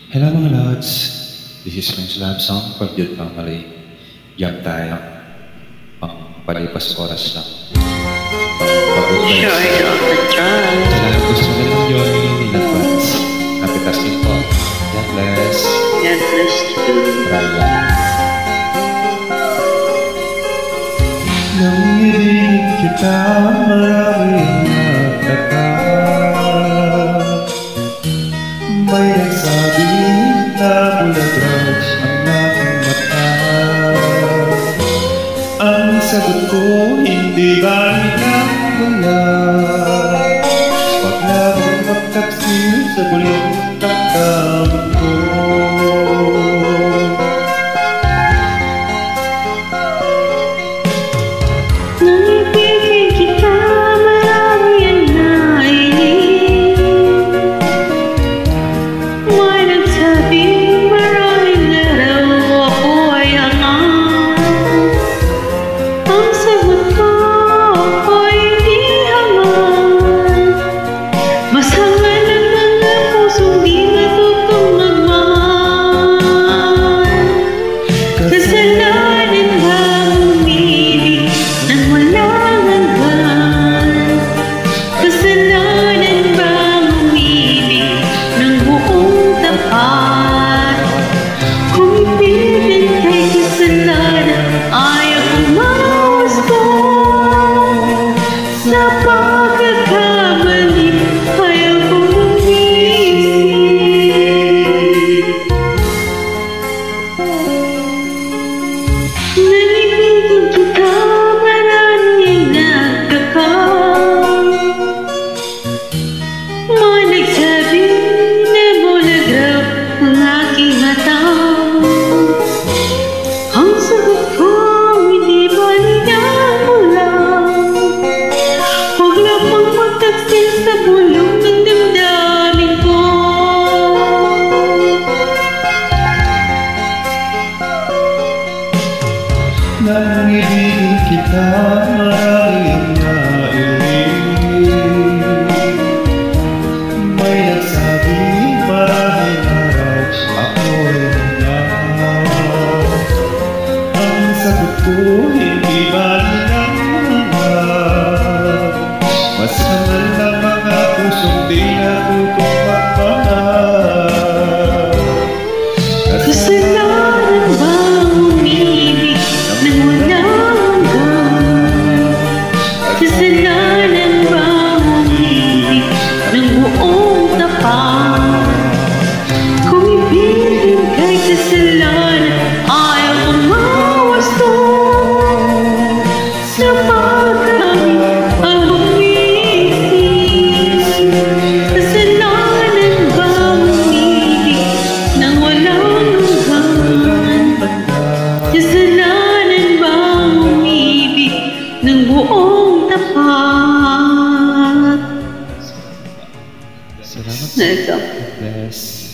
Hello mga lods, this is Prince Love Song for Jude Family. Jump tayo, pang palipas oras lang. Sure, you're Sa lahat gusto nyo lang yun in advance. Napitas din po. God bless. God bless you. Raya. Nang ibig kita, marami nagtaka. May nagsabi na bulagras ang aking mata. Ang sagot ko, hindi ba nang wala? Wag na akong magtaksil sa bulong damdamin ko. Nang ibigin kita, marami ang nainig. May nagsabing maraming laraw, ako ay hangat. Ang sagot ko, ako'y hindi hangat. Mas hangat ang mga pusong di natutong magmahal. Kasalanan ba umibig nang walang hanggan? Kasalanan ba umibig ng buong tapat? Kung ibigin kay kasalanan, ayaw kong mahusto. Sa pagkakamali, ayaw kong umisip. Nalibigin kita, maraming nagtaka. May nagsabi na bulagrap ang aking mata. Ang sagot ko, hindi balik ang ulang. Huwag na pang magtaksil sa bulong ng damdamin ko. Nang ibigin kita, marami ang nainig. May nagsabi, maraming harap, ako'y hangat. Ang sagot ko, hindi ba nilang mas hangal na mga pusong di natutong magmahal. Kasalanan ba umibig nang walang hanggan? Kasalanan ba umibig ng buong tapat? Kung ibigin kay kasalanan, ayaw kong mawasto. Sa pagkami ang umisip. Kasalanan ba umibig nang walang hanggan? Kasalanan ba umibig ng buong tapat? Salamat. Ito. Bless.